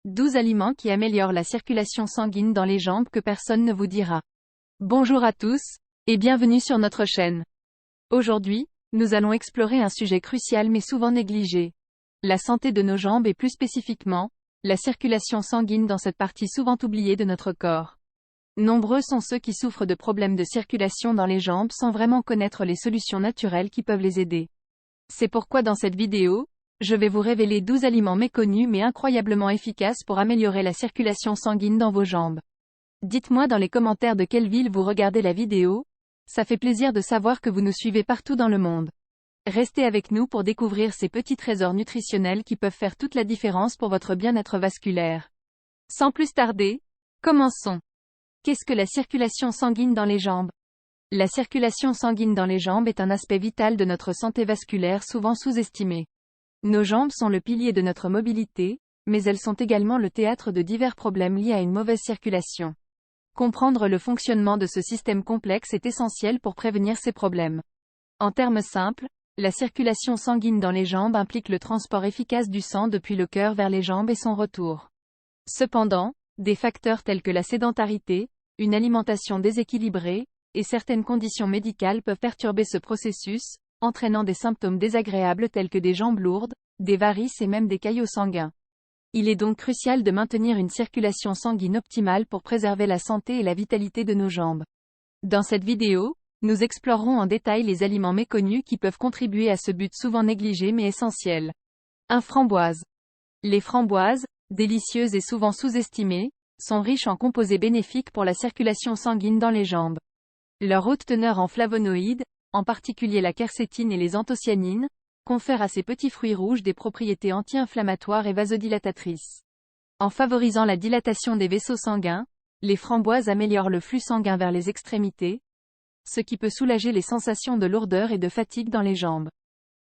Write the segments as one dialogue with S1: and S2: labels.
S1: 12 aliments qui améliorent la circulation sanguine dans les jambes que personne ne vous dira. Bonjour à tous, et bienvenue sur notre chaîne. Aujourd'hui, nous allons explorer un sujet crucial mais souvent négligé. La santé de nos jambes et plus spécifiquement, la circulation sanguine dans cette partie souvent oubliée de notre corps. Nombreux sont ceux qui souffrent de problèmes de circulation dans les jambes sans vraiment connaître les solutions naturelles qui peuvent les aider. C'est pourquoi dans cette vidéo, je vais vous révéler 12 aliments méconnus mais incroyablement efficaces pour améliorer la circulation sanguine dans vos jambes. Dites-moi dans les commentaires de quelle ville vous regardez la vidéo, ça fait plaisir de savoir que vous nous suivez partout dans le monde. Restez avec nous pour découvrir ces petits trésors nutritionnels qui peuvent faire toute la différence pour votre bien-être vasculaire. Sans plus tarder, commençons. Qu'est-ce que la circulation sanguine dans les jambes? La circulation sanguine dans les jambes est un aspect vital de notre santé vasculaire souvent sous-estimé. Nos jambes sont le pilier de notre mobilité, mais elles sont également le théâtre de divers problèmes liés à une mauvaise circulation. Comprendre le fonctionnement de ce système complexe est essentiel pour prévenir ces problèmes. En termes simples, la circulation sanguine dans les jambes implique le transport efficace du sang depuis le cœur vers les jambes et son retour. Cependant, des facteurs tels que la sédentarité, une alimentation déséquilibrée, et certaines conditions médicales peuvent perturber ce processus, entraînant des symptômes désagréables tels que des jambes lourdes, des varices et même des caillots sanguins. Il est donc crucial de maintenir une circulation sanguine optimale pour préserver la santé et la vitalité de nos jambes. Dans cette vidéo, nous explorerons en détail les aliments méconnus qui peuvent contribuer à ce but souvent négligé mais essentiel. 1. Framboise. Les framboises, délicieuses et souvent sous-estimées, sont riches en composés bénéfiques pour la circulation sanguine dans les jambes. Leur haute teneur en flavonoïdes, en particulier la quercétine et les anthocyanines, confèrent à ces petits fruits rouges des propriétés anti-inflammatoires et vasodilatatrices. En favorisant la dilatation des vaisseaux sanguins, les framboises améliorent le flux sanguin vers les extrémités, ce qui peut soulager les sensations de lourdeur et de fatigue dans les jambes.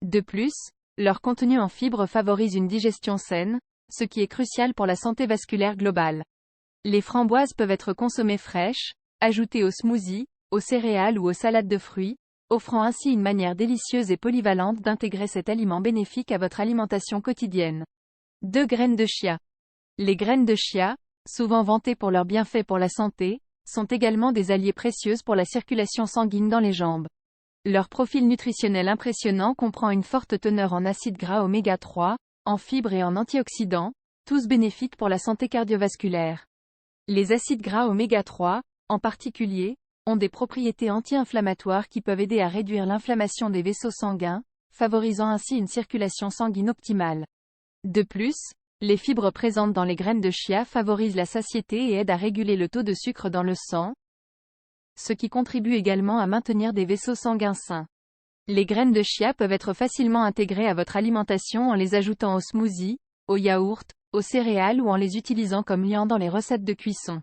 S1: De plus, leur contenu en fibres favorise une digestion saine, ce qui est crucial pour la santé vasculaire globale. Les framboises peuvent être consommées fraîches, ajoutées aux smoothies, aux céréales ou aux salades de fruits, offrant ainsi une manière délicieuse et polyvalente d'intégrer cet aliment bénéfique à votre alimentation quotidienne. 2. Graines de chia. Les graines de chia, souvent vantées pour leurs bienfaits pour la santé, sont également des alliés précieux pour la circulation sanguine dans les jambes. Leur profil nutritionnel impressionnant comprend une forte teneur en acides gras oméga 3, en fibres et en antioxydants, tous bénéfiques pour la santé cardiovasculaire. Les acides gras oméga 3, en particulier, ont des propriétés anti-inflammatoires qui peuvent aider à réduire l'inflammation des vaisseaux sanguins, favorisant ainsi une circulation sanguine optimale. De plus, les fibres présentes dans les graines de chia favorisent la satiété et aident à réguler le taux de sucre dans le sang, ce qui contribue également à maintenir des vaisseaux sanguins sains. Les graines de chia peuvent être facilement intégrées à votre alimentation en les ajoutant aux smoothies, aux yaourts, aux céréales ou en les utilisant comme liant dans les recettes de cuisson.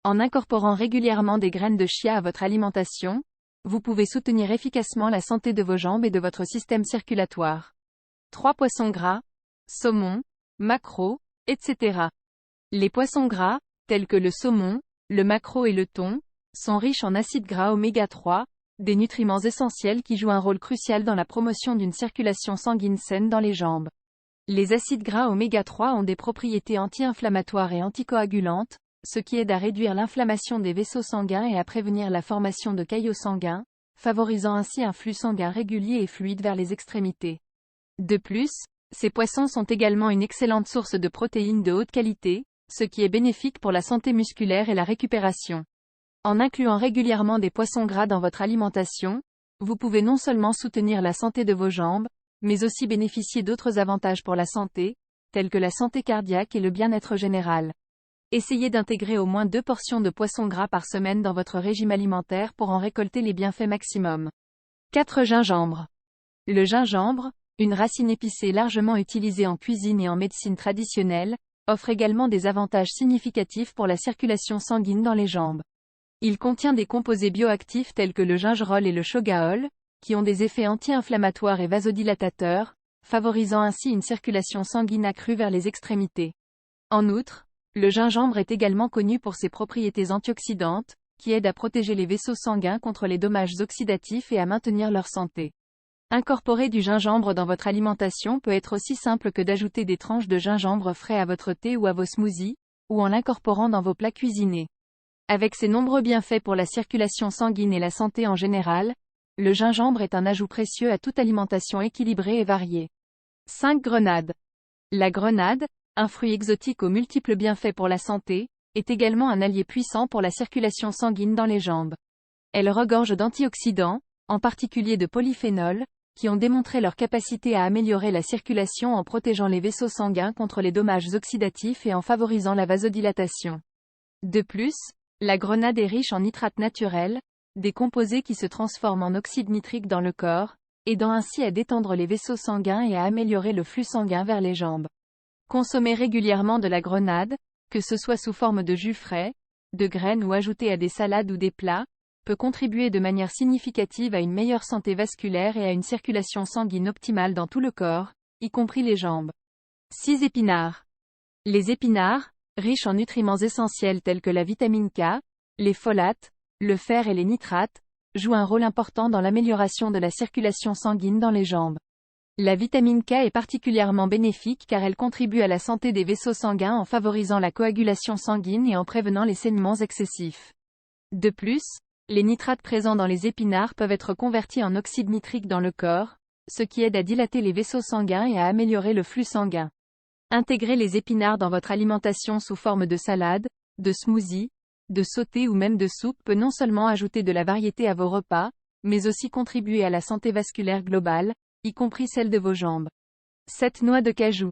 S1: En incorporant régulièrement des graines de chia à votre alimentation, vous pouvez soutenir efficacement la santé de vos jambes et de votre système circulatoire. 3. Poissons gras, saumon, maquereau, etc. Les poissons gras, tels que le saumon, le maquereau et le thon, sont riches en acides gras oméga 3, des nutriments essentiels qui jouent un rôle crucial dans la promotion d'une circulation sanguine saine dans les jambes. Les acides gras oméga 3 ont des propriétés anti-inflammatoires et anticoagulantes, ce qui aide à réduire l'inflammation des vaisseaux sanguins et à prévenir la formation de caillots sanguins, favorisant ainsi un flux sanguin régulier et fluide vers les extrémités. De plus, ces poissons sont également une excellente source de protéines de haute qualité, ce qui est bénéfique pour la santé musculaire et la récupération. En incluant régulièrement des poissons gras dans votre alimentation, vous pouvez non seulement soutenir la santé de vos jambes, mais aussi bénéficier d'autres avantages pour la santé, tels que la santé cardiaque et le bien-être général. Essayez d'intégrer au moins 2 portions de poisson gras par semaine dans votre régime alimentaire pour en récolter les bienfaits maximum. 4. Gingembre. Le gingembre, une racine épicée largement utilisée en cuisine et en médecine traditionnelle, offre également des avantages significatifs pour la circulation sanguine dans les jambes. Il contient des composés bioactifs tels que le gingerol et le shogaol, qui ont des effets anti-inflammatoires et vasodilatateurs, favorisant ainsi une circulation sanguine accrue vers les extrémités. En outre, le gingembre est également connu pour ses propriétés antioxydantes, qui aident à protéger les vaisseaux sanguins contre les dommages oxydatifs et à maintenir leur santé. Incorporer du gingembre dans votre alimentation peut être aussi simple que d'ajouter des tranches de gingembre frais à votre thé ou à vos smoothies, ou en l'incorporant dans vos plats cuisinés. Avec ses nombreux bienfaits pour la circulation sanguine et la santé en général, le gingembre est un ajout précieux à toute alimentation équilibrée et variée. 5 grenades. La grenade, un fruit exotique aux multiples bienfaits pour la santé, est également un allié puissant pour la circulation sanguine dans les jambes. Elle regorge d'antioxydants, en particulier de polyphénols, qui ont démontré leur capacité à améliorer la circulation en protégeant les vaisseaux sanguins contre les dommages oxydatifs et en favorisant la vasodilatation. De plus, la grenade est riche en nitrates naturels, des composés qui se transforment en oxyde nitrique dans le corps, aidant ainsi à détendre les vaisseaux sanguins et à améliorer le flux sanguin vers les jambes. Consommer régulièrement de la grenade, que ce soit sous forme de jus frais, de graines ou ajouté à des salades ou des plats, peut contribuer de manière significative à une meilleure santé vasculaire et à une circulation sanguine optimale dans tout le corps, y compris les jambes. 6 épinards. Les épinards, riches en nutriments essentiels tels que la vitamine K, les folates, le fer et les nitrates, jouent un rôle important dans l'amélioration de la circulation sanguine dans les jambes. La vitamine K est particulièrement bénéfique car elle contribue à la santé des vaisseaux sanguins en favorisant la coagulation sanguine et en prévenant les saignements excessifs. De plus, les nitrates présents dans les épinards peuvent être convertis en oxyde nitrique dans le corps, ce qui aide à dilater les vaisseaux sanguins et à améliorer le flux sanguin. Intégrer les épinards dans votre alimentation sous forme de salade, de smoothie, de sauté ou même de soupe peut non seulement ajouter de la variété à vos repas, mais aussi contribuer à la santé vasculaire globale, y compris celle de vos jambes. 7 noix de cajou.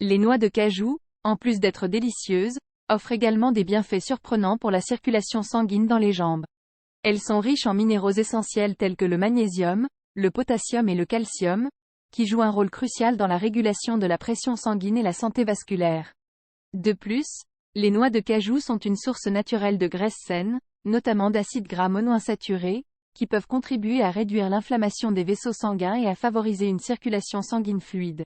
S1: Les noix de cajou, en plus d'être délicieuses, offrent également des bienfaits surprenants pour la circulation sanguine dans les jambes. Elles sont riches en minéraux essentiels tels que le magnésium, le potassium et le calcium, qui jouent un rôle crucial dans la régulation de la pression sanguine et la santé vasculaire. De plus, les noix de cajou sont une source naturelle de graisses saines, notamment d'acides gras monoinsaturés, qui peuvent contribuer à réduire l'inflammation des vaisseaux sanguins et à favoriser une circulation sanguine fluide.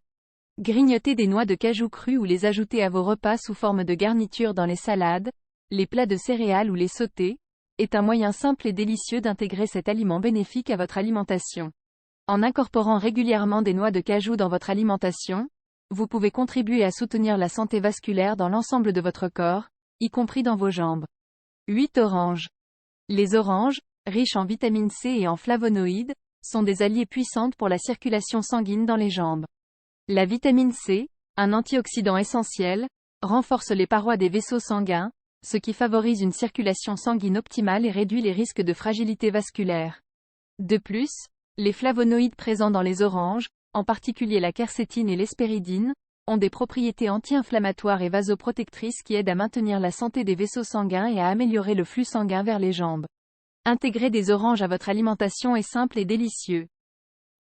S1: Grignoter des noix de cajou crues ou les ajouter à vos repas sous forme de garniture dans les salades, les plats de céréales ou les sautés, est un moyen simple et délicieux d'intégrer cet aliment bénéfique à votre alimentation. En incorporant régulièrement des noix de cajou dans votre alimentation, vous pouvez contribuer à soutenir la santé vasculaire dans l'ensemble de votre corps, y compris dans vos jambes. 8 oranges. Les oranges, riches en vitamine C et en flavonoïdes, sont des alliés puissants pour la circulation sanguine dans les jambes. La vitamine C, un antioxydant essentiel, renforce les parois des vaisseaux sanguins, ce qui favorise une circulation sanguine optimale et réduit les risques de fragilité vasculaire. De plus, les flavonoïdes présents dans les oranges, en particulier la quercétine et l'hespéridine, ont des propriétés anti-inflammatoires et vasoprotectrices qui aident à maintenir la santé des vaisseaux sanguins et à améliorer le flux sanguin vers les jambes. Intégrer des oranges à votre alimentation est simple et délicieux.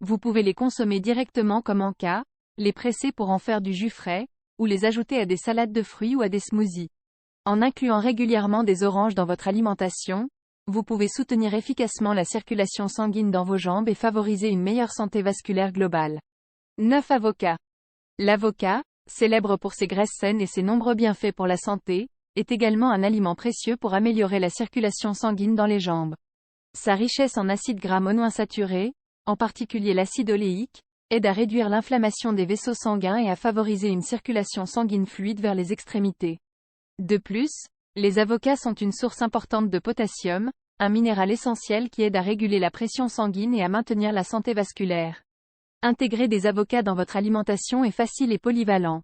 S1: Vous pouvez les consommer directement comme en cas, les presser pour en faire du jus frais, ou les ajouter à des salades de fruits ou à des smoothies. En incluant régulièrement des oranges dans votre alimentation, vous pouvez soutenir efficacement la circulation sanguine dans vos jambes et favoriser une meilleure santé vasculaire globale. 9 avocats. L'avocat, célèbre pour ses graisses saines et ses nombreux bienfaits pour la santé, est également un aliment précieux pour améliorer la circulation sanguine dans les jambes. Sa richesse en acides gras monoinsaturés, en particulier l'acide oléique, aide à réduire l'inflammation des vaisseaux sanguins et à favoriser une circulation sanguine fluide vers les extrémités. De plus, les avocats sont une source importante de potassium, un minéral essentiel qui aide à réguler la pression sanguine et à maintenir la santé vasculaire. Intégrer des avocats dans votre alimentation est facile et polyvalent.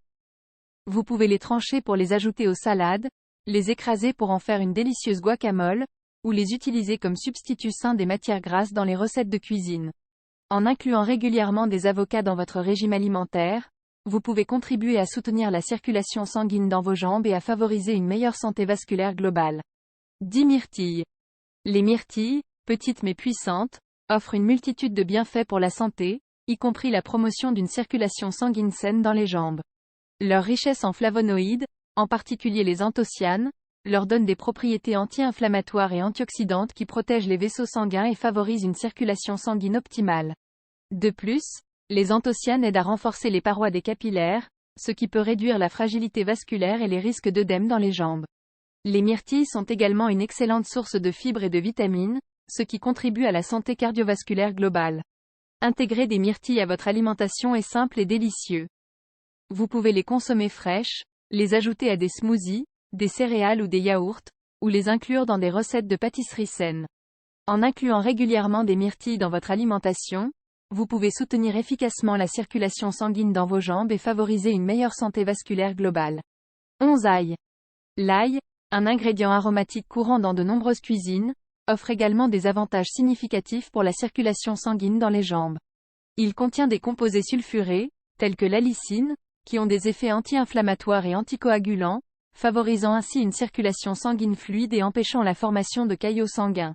S1: Vous pouvez les trancher pour les ajouter aux salades, les écraser pour en faire une délicieuse guacamole, ou les utiliser comme substitut sain des matières grasses dans les recettes de cuisine. En incluant régulièrement des avocats dans votre régime alimentaire, vous pouvez contribuer à soutenir la circulation sanguine dans vos jambes et à favoriser une meilleure santé vasculaire globale. 10 myrtilles. Les myrtilles, petites mais puissantes, offrent une multitude de bienfaits pour la santé, y compris la promotion d'une circulation sanguine saine dans les jambes. Leur richesse en flavonoïdes, en particulier les anthocyanes, leur donne des propriétés anti-inflammatoires et antioxydantes qui protègent les vaisseaux sanguins et favorisent une circulation sanguine optimale. De plus, les anthocyanes aident à renforcer les parois des capillaires, ce qui peut réduire la fragilité vasculaire et les risques d'œdème dans les jambes. Les myrtilles sont également une excellente source de fibres et de vitamines, ce qui contribue à la santé cardiovasculaire globale. Intégrer des myrtilles à votre alimentation est simple et délicieux. Vous pouvez les consommer fraîches, les ajouter à des smoothies, des céréales ou des yaourts, ou les inclure dans des recettes de pâtisserie saine. En incluant régulièrement des myrtilles dans votre alimentation, vous pouvez soutenir efficacement la circulation sanguine dans vos jambes et favoriser une meilleure santé vasculaire globale. 11 Ail. L'ail, un ingrédient aromatique courant dans de nombreuses cuisines, offre également des avantages significatifs pour la circulation sanguine dans les jambes. Il contient des composés sulfurés, tels que l'allicine, qui ont des effets anti-inflammatoires et anticoagulants, favorisant ainsi une circulation sanguine fluide et empêchant la formation de caillots sanguins.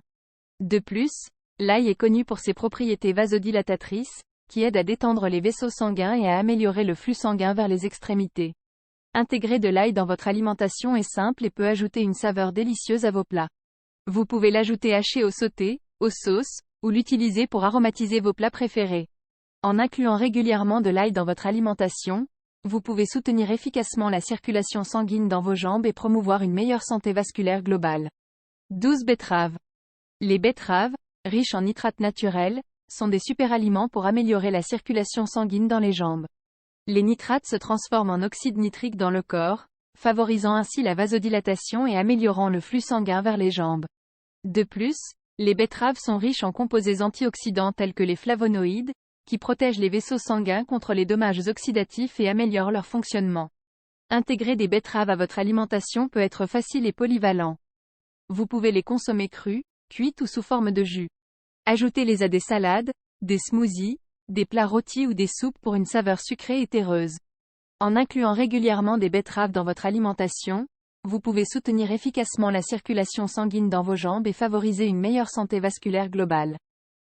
S1: De plus, l'ail est connu pour ses propriétés vasodilatatrices, qui aident à détendre les vaisseaux sanguins et à améliorer le flux sanguin vers les extrémités. Intégrer de l'ail dans votre alimentation est simple et peut ajouter une saveur délicieuse à vos plats. Vous pouvez l'ajouter haché au sauté, aux sauces, ou l'utiliser pour aromatiser vos plats préférés. En incluant régulièrement de l'ail dans votre alimentation, vous pouvez soutenir efficacement la circulation sanguine dans vos jambes et promouvoir une meilleure santé vasculaire globale. 12 Betteraves. Les betteraves, riches en nitrates naturels, sont des superaliments pour améliorer la circulation sanguine dans les jambes. Les nitrates se transforment en oxyde nitrique dans le corps, favorisant ainsi la vasodilatation et améliorant le flux sanguin vers les jambes. De plus, les betteraves sont riches en composés antioxydants tels que les flavonoïdes, qui protègent les vaisseaux sanguins contre les dommages oxydatifs et améliorent leur fonctionnement. Intégrer des betteraves à votre alimentation peut être facile et polyvalent. Vous pouvez les consommer crues, cuites ou sous forme de jus. Ajoutez-les à des salades, des smoothies, des plats rôtis ou des soupes pour une saveur sucrée et terreuse. En incluant régulièrement des betteraves dans votre alimentation, vous pouvez soutenir efficacement la circulation sanguine dans vos jambes et favoriser une meilleure santé vasculaire globale.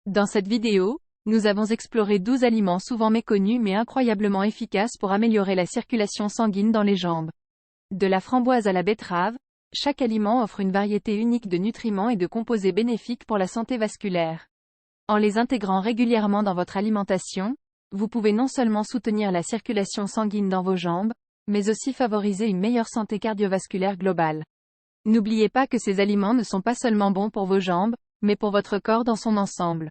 S1: Dans cette vidéo, nous avons exploré 12 aliments souvent méconnus mais incroyablement efficaces pour améliorer la circulation sanguine dans les jambes. De la framboise à la betterave, chaque aliment offre une variété unique de nutriments et de composés bénéfiques pour la santé vasculaire. En les intégrant régulièrement dans votre alimentation, vous pouvez non seulement soutenir la circulation sanguine dans vos jambes, mais aussi favoriser une meilleure santé cardiovasculaire globale. N'oubliez pas que ces aliments ne sont pas seulement bons pour vos jambes, mais pour votre corps dans son ensemble.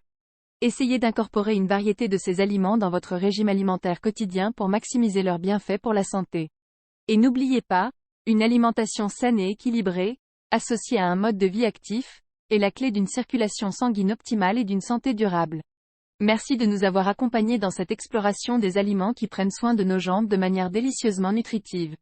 S1: Essayez d'incorporer une variété de ces aliments dans votre régime alimentaire quotidien pour maximiser leurs bienfaits pour la santé. Et n'oubliez pas, une alimentation saine et équilibrée, associée à un mode de vie actif, est la clé d'une circulation sanguine optimale et d'une santé durable. Merci de nous avoir accompagnés dans cette exploration des aliments qui prennent soin de nos jambes de manière délicieusement nutritive.